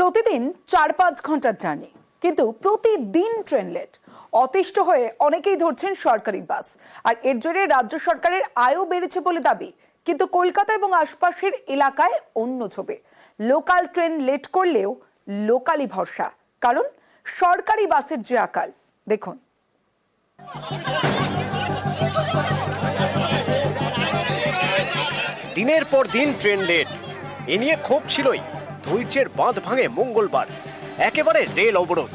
প্রতিদিন ৪-৫ ঘন্টার জার্নি, কিন্তু প্রতিদিন ট্রেন লেট। অতিষ্ঠ হয়ে অনেকেই ধরছেন সরকারি বাস, আর এর জেরে রাজ্য সরকারের আয়ও বেড়েছে বলে দাবি। কিন্তু কলকাতা এবং আশপাশের এলাকায় অন্য ছবি। লোকাল ট্রেন লেট করলেও লোকালই ভরসা, কারণ সরকারি বাসের যে আকাল। দেখুন, দিনের পর দিন ট্রেন লেট, এ নিয়ে ক্ষোভ ছিলই। ধৈর্যের বাঁধ ভাঙে মঙ্গলবার, একেবারে রেল অবরোধ।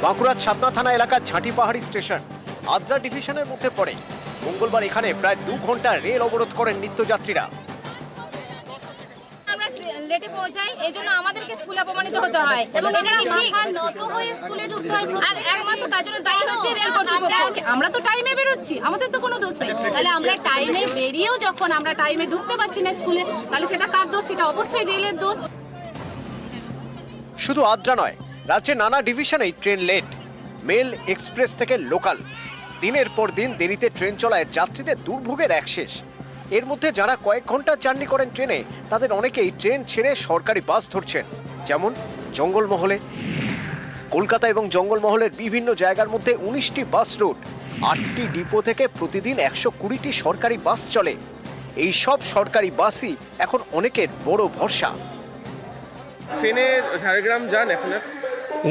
বাঁকুড়ার ছাতনা থানা এলাকার ঝাঁটি পাহাড়ি স্টেশন আদ্রা ডিভিশনের মধ্যে পড়ে। মঙ্গলবার এখানে প্রায় 2 ঘন্টা রেল অবরোধ করেন নিত্যযাত্রীরা। আমরা লেটে পৌঁছাই, এই জন্য আমাদেরকে স্কুলে অপমানিত হতে হয় এবং এটা কি ঠিক? নত হয়ে স্কুলে ঢুকতে হয়, আর একমাত্র তার জন্য দায়ী হচ্ছে রেল কর্তৃপক্ষ। আমরা তো টাইমে বেরোচ্ছি, আমাদের তো কোনো দোষ নেই। তাহলে আমরা টাইমে বেরিয়েও যখন আমরা টাইমে ঢুকতে পারছি না স্কুলে, তাহলে সেটা কার দোষ? সেটা অবশ্যই রেলের দোষ। শুধু আদ্রা নয়, রাজ্যের নানা ডিভিশনেই ট্রেন লেট। মেল, এক্সপ্রেস থেকে লোকাল, দিনের পর দিন দেরিতে ট্রেন চলায় যাত্রীদের দুর্ভোগের এক শেষ। এর মধ্যে যারা কয়েক ঘন্টা জার্নি করেন ট্রেনে, তাদের অনেকেই ট্রেন ছেড়ে সরকারি বাস ধরছেন। যেমন জঙ্গলমহলে। কলকাতা এবং জঙ্গলমহলের বিভিন্ন জায়গার মধ্যে 19টি বাস রুট, 8টি ডিপো থেকে প্রতিদিন 120টি সরকারি বাস চলে। এই সব সরকারি বাসই এখন অনেকের বড় ভরসা। ট্রেনে ঝাড়গ্রাম যান এখন?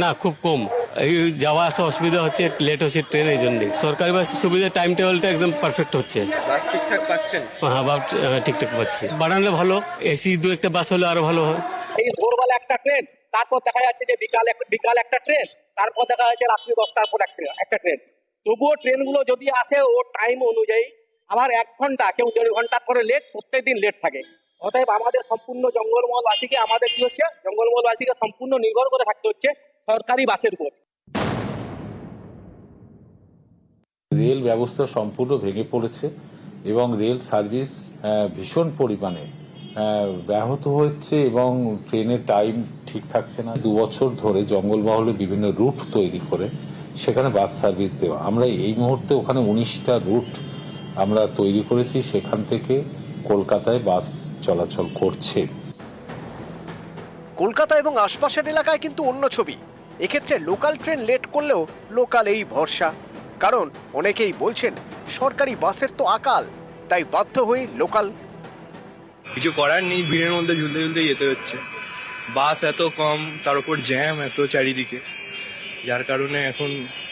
না, খুব কম। এই যাওয়া আসা অসুবিধা হচ্ছে, লেট হচ্ছে ট্রেন, এই জন্যই। সরকারি বাসের সুবিধা, টাইম টেবিলটা একদম পারফেক্ট হচ্ছে। বাস ঠিকঠাক পাচ্ছেন? হ্যাঁ, ঠিকঠাক পাচ্ছি। বাড়ালে ভালো, এসি 2-1টা বাস হলে আরো ভালো হয়। এই ভোরবেলা একটা ট্রেন, তারপর দেখা যাচ্ছে যে বিকাল একটা ট্রেন, তারপর দেখা যাচ্ছে রাত্রি 10টার পর একটা ট্রেন। তবুও ট্রেনগুলো যদি আসে ও টাইম অনুযায়ী, আবার 1 ঘন্টা কেউ 1.5 ঘন্টার পরে লেট, প্রত্যেকদিন লেট থাকে। অতএব আমাদের সম্পূর্ণ জঙ্গলমহলবাসীকে সম্পূর্ণ নির্ভর করে থাকতে হচ্ছে সরকারি বাসের উপর। রেল ব্যবস্থা সম্পূর্ণ ভেঙে পড়েছে এবং রেল সার্ভিস ভীষণ পরিমাণে ব্যাহত হচ্ছে এবং ট্রেনের টাইম ঠিক থাকছে না। 2 বছর ধরে জঙ্গলমহলে বিভিন্ন রুট তৈরি করে সেখানে বাস সার্ভিস দেওয়া। আমরা এই মুহূর্তে ওখানে 19টা রুট আমরা তৈরি করেছি, সেখান থেকে কলকাতায় বাস চলাচল করছে। কলকাতা এবং আশপাশের এলাকায় কিন্তু অন্য ছবি। এক্ষেত্রে লোকাল ট্রেন লেট করলেও লোকাল এই ভরসা, কারণ অনেকেই বলছেন সরকারি বাসের তো আকাল, তাই বাধ্য হয়ে লোকাল। কিছু করার নেই, ভিড়ের মধ্যে ঝুলতে ঝুলতে যেতে হচ্ছে। বাস এত কম, তার উপর জ্যাম এত চারিদিকে, যার কারণে এখন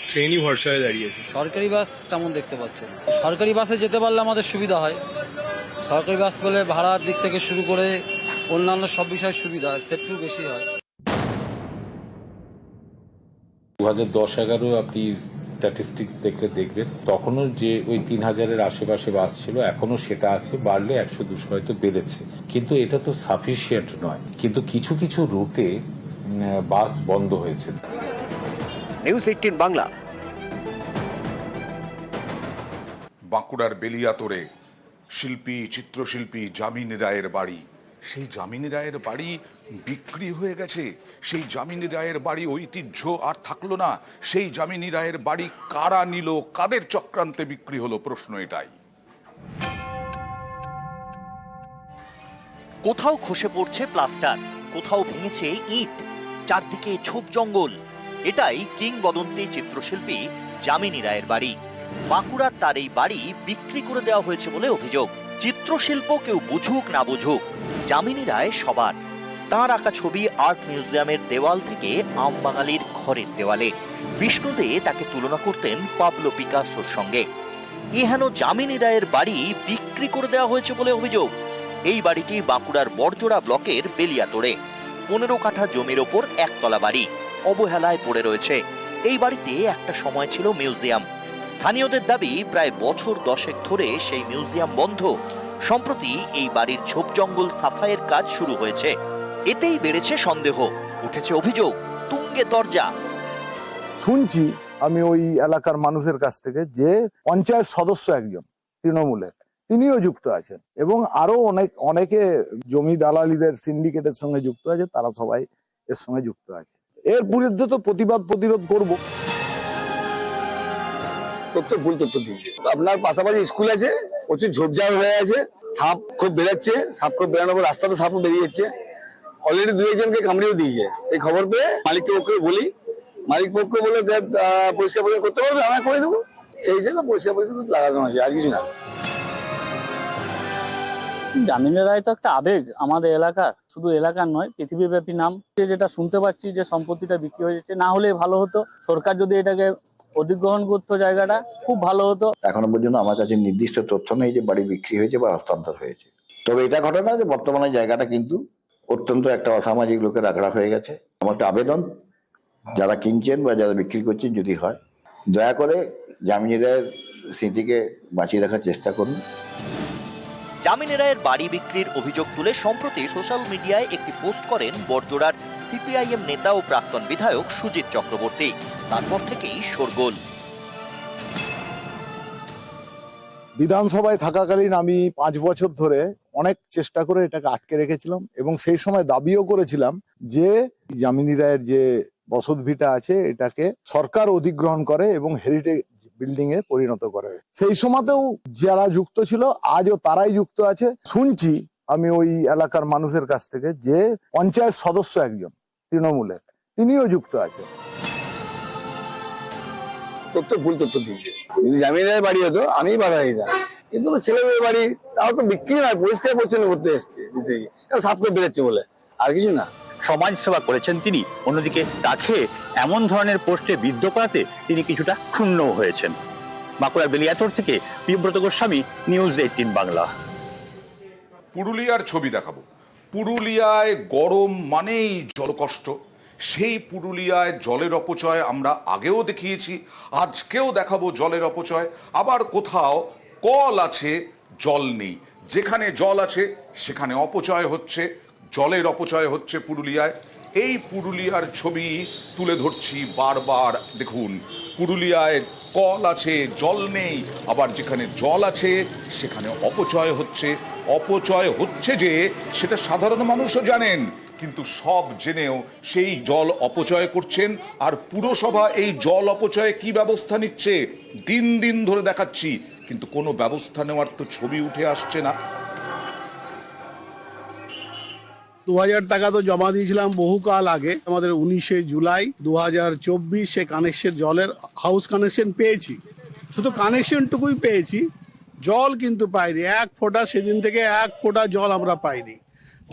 ট্রেনই ভরসা হয়ে দাঁড়িয়েছে। সরকারি বাস কেমন দেখতে পাচ্ছেন? সরকারি বাসে যেতে পারলে আমাদের সুবিধা হয়। সরকারি বাস বলে ভাড়ার দিক থেকে শুরু করে অন্যান্য সব বিষয়ে সুবিধা হয়, সেটু বেশি হয়। 2010-11 আপনি স্ট্যাটিস্টিক্স দেখবেন, তখনও যে ওই 3000-এর আশেপাশে বাস ছিল, এখনো সেটা আছে, বাড়লে 100-200 হয়তো বেড়েছে, কিন্তু এটা তো সাফিসিয়েন্ট নয়। কিন্তু কিছু কিছু রুটে বাস বন্ধ হয়েছে। নিউজ 18 বাংলা। বাঁকুড়ার বেলিয়াতোড়ে চিত্রশিল্পী যামিনী রায়ের বাড়ি। সেই যামিনী রায়ের বাড়ি বিক্রি হয়ে গেছে। সেই যামিনী রায়ের বাড়ি ঐতিহ্য আর থাকলো না। সেই যামিনী রায়ের বাড়ি কারা নিল, কাদের চক্রান্তে বিক্রি হলো, প্রশ্ন এটাই। কোথাও খসে পড়ছে প্লাস্টার, কোথাও ভেঙেছে ইট, চারদিকে ঝোপ জঙ্গল। এটাই কিংবদন্তি চিত্রশিল্পী যামিনী রায়ের বাড়ি। বাঁকুড়ার তার এই বাড়ি বিক্রি করে দেওয়া হয়েছে বলে অভিযোগ। চিত্রশিল্প কেউ বুঝুক না বুঝুক, যামিনী রায় সবার। তাঁর আঁকা ছবি আর্ট মিউজিয়ামের দেওয়াল থেকে আমবাঙালির ঘরের দেওয়ালে। বিষ্ণু দে তাকে তুলনা করতেন পাবলো পিকাসোর সঙ্গে। এহেন যামিনী রায়ের বাড়ি বিক্রি করে দেওয়া হয়েছে বলে অভিযোগ। এই বাড়িটি বাঁকুড়ার বড়জোড়া ব্লকের বেলিয়াতোড়ে। 15 কাঠা জমির ওপর একতলা বাড়ি, অবহেলায় পড়ে রয়েছে। এই বাড়িতে একটা সময় ছিল মিউজিয়াম। স্থানীয়দের দাবি প্রায় বছর 10 ধরে সেই মিউজিয়াম বন্ধ। সম্প্রতি এই বাড়ির ঝোপ জঙ্গল সাফাইয়ের কাজ শুরু হয়েছে। এতেই বেড়েছে সন্দেহ, উঠেছে অভিযোগ, তুঙ্গে তরজা। শুনছি আমি ওই এলাকার মানুষের কাছ থেকে যে পঞ্চায়েত সদস্য একজন তৃণমূলের, তিনিও যুক্ত আছেন এবং আরো অনেকে জমি দালালিদের সিন্ডিকেটের সঙ্গে যুক্ত আছে, তারা সবাই এর সঙ্গে যুক্ত আছে। এর বিরুদ্ধে তো প্রতিরোধ করব। তথ্য ভুল তথ্য দিয়েছে। আপনার পাশাপাশি স্কুল আছে, প্রচুর ঝোপঝাড় হয়ে আছে, সাপ খুব বেরোচ্ছে, সাপ খুব বেরোনোর পর রাস্তাতে সাপও বেরিয়ে যাচ্ছে, অলরেডি 2-1জনকে কামড়েও দিয়েছে। সেই খবর পেয়ে মালিক পক্ষকে বলি, মালিক পক্ষ বলে পরিষ্কার পরিচ্ছন্ন করতে পারবে, আমরা করে দেবো। সেই হিসেবে পরিষ্কার পরিচ্ছন্ন লাগানো হয়েছে, আর কিছু না। জামিনের রায় তো একটা আবেগ আমাদের এলাকার, শুধু এলাকার নয়, পৃথিবীব্যাপী নাম। যেটা শুনতে পাচ্ছি যে সম্পত্তিটা বিক্রি হয়ে যাচ্ছে, না হলে ভালো হতো, সরকার যদি এটাকে অধিগ্রহণ করতো জায়গাটা খুব ভালো হতো। এখনো পর্যন্ত আমার কাছে নির্দিষ্ট তথ্য নেই যে বাড়ি বিক্রি হয়েছে বা হস্তান্তর হয়েছে। তবে এটা ঘটনা যে বর্তমানে জায়গাটা কিন্তু অত্যন্ত একটা অসামাজিক লোকের আগ্রহ হয়ে গেছে। আমার একটা আবেদন, যারা কিনছেন বা যারা বিক্রি করছেন, যদি হয় দয়া করে জামিনী রায়ের স্মৃতিকে বাঁচিয়ে রাখার চেষ্টা করুন। জামিনী রায়ের বাড়ি বিক্রির অভিযোগ তুলে সম্প্রতি সোশ্যাল মিডিয়ায় একটি পোস্ট করেন বড়জোড়ার সিপিআইএম নেতা ও প্রাক্তন বিধায়ক সুজিত চক্রবর্তী। তারপর থেকেই শোরগোল। বিধানসভায় থাকাকালীন আমি 5 বছর ধরে অনেক চেষ্টা করে এটাকে আটকে রেখেছিলাম, এবং সেই সময় দাবিও করেছিলাম যে জামিনী রায়ের যে বসত ভিটা আছে এটাকে সরকার অধিগ্রহণ করে এবং হেরিটেজ বিল্ডিং এ পরিণত করে। সেই সময়তেও যারা যুক্ত ছিল আজও তারাই যুক্ত আছে। শুনছি আমি ওই এলাকার মানুষের কাছ থেকে যে পঞ্চায়েত সদস্য একজন তৃণমূলের, তিনিও যুক্ত আছেন। তথ্য ভুল তথ্য দিয়েছে। যদি জামিনের বাড়ি হতো আমি বাধা দিতাম, কিন্তু ছেলে মেয়ের বাড়ি, তাও তো বিক্রি নয়, পরিষ্কার পরিচ্ছন্ন করতে এসছে দিতে গিয়ে, সাপ করে বেরোচ্ছে বলে, আর কিছু না। সমাজ সেবা করেছেন তিনি, অন্যদিকে তাকে এমন ধরনের পোস্টে বিদ্ধ করাতে তিনি কিছুটা ক্ষুণ্ণ হয়েছেন। বাঁকুড়ার বেলিয়াতোড় থেকে প্রিয়ব্রত গোস্বামী, নিউজ 18 বাংলা। পুরুলিয়ার ছবি দেখাবো। পুরুলিয়ায় গরম মানেই জলকষ্ট। সেই পুরুলিয়ায় জলের অপচয় আমরা আগেও দেখিয়েছি, আজকেও দেখাবো জলের অপচয়। আবার কোথাও কল আছে, জল নেই। যেখানে জল আছে সেখানে অপচয় হচ্ছে, জলের অপচয় হচ্ছে পুরুলিয়ায়। এই পুরুলিয়ার ছবি তুলে ধরছি বারবার। দেখুন, পুরুলিয়ায় কল আছে, জল নেই, আবার যেখানে জল আছে সেখানে অপচয় হচ্ছে। অপচয় হচ্ছে যে সেটা সাধারণ মানুষও জানেন, কিন্তু সব জেনেও সেই জল অপচয় করছেন। আর পুরসভা এই জল অপচয়ে কি ব্যবস্থা নিচ্ছে দিন দিন ধরে দেখাচ্ছি, কিন্তু কোনো ব্যবস্থা নেওয়ার তো ছবি উঠে আসছে না। 2000 টাকা তো জমা দিয়েছিলাম বহুকাল আগে। আমাদের 19শে জুলাই 2024 সে কানেকশন, জলের হাউস কানেকশন পেয়েছি, শুধু কানেকশনটুকুই পেয়েছি, জল কিন্তু পাইনি। 1 ফোঁটা, সেদিন থেকে 1 ফোঁটা জল আমরা পাইনি।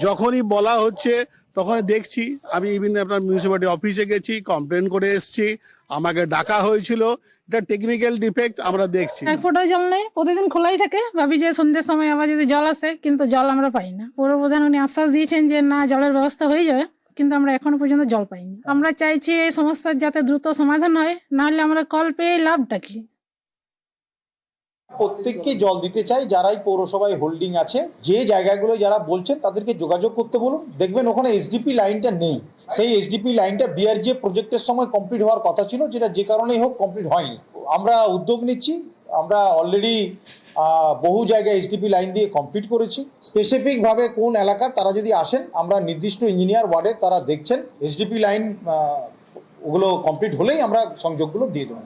যখনই বলা হচ্ছে তখন দেখছি, আমি ইভিন আপনার মিউনিসিপ্যালিটি অফিসে গেছি, কমপ্লেন করে এসেছি, আমাকে ডাকা হয়েছিল। এটা টেকনিক্যাল ডিফেক্ট আমরা দেখছি। 1 ফোঁটা জল নেই, প্রতিদিন খোলাই থাকে, ভাবি যে সন্ধ্যের সময় আবার যদি জল আসে, কিন্তু জল আমরা পাই না। পৌর প্রধান উনি আশ্বাস দিয়েছেন যে না, জলের ব্যবস্থা হয়ে যাবে, কিন্তু আমরা এখনো পর্যন্ত জল পাইনি। আমরা চাইছি এই সমস্যার যাতে দ্রুত সমাধান হয়, নাহলে আমরা কল পেয়ে লাভটা কি। প্রত্যেককে জল দিতে চাই, যারাই পৌরসভায় হোল্ডিং আছে, যে জায়গাগুলো যারা বলছেন তাদেরকে যোগাযোগ করতে বলুন। দেখবেন ওখানে এসডিপি লাইনটা নেই, সেই এসডিপি লাইনটা বিআরজে প্রজেক্টের সময় কমপ্লিট হওয়ার কথা ছিল, যেটা যে কারণেই হোক কমপ্লিট হয়নি। আমরা উদ্যোগ নিচ্ছি, আমরা অলরেডি বহু জায়গায় এসডিপি লাইন দিয়ে কমপ্লিট করেছি। স্পেসিফিকভাবে কোন এলাকার তারা যদি আসেন, আমরা নির্দিষ্ট ইঞ্জিনিয়ার ওয়ার্ডে তারা দেখছেন, এসডিপি লাইন ওগুলো কমপ্লিট হলেই আমরা সংযোগগুলো দিয়ে দেবো।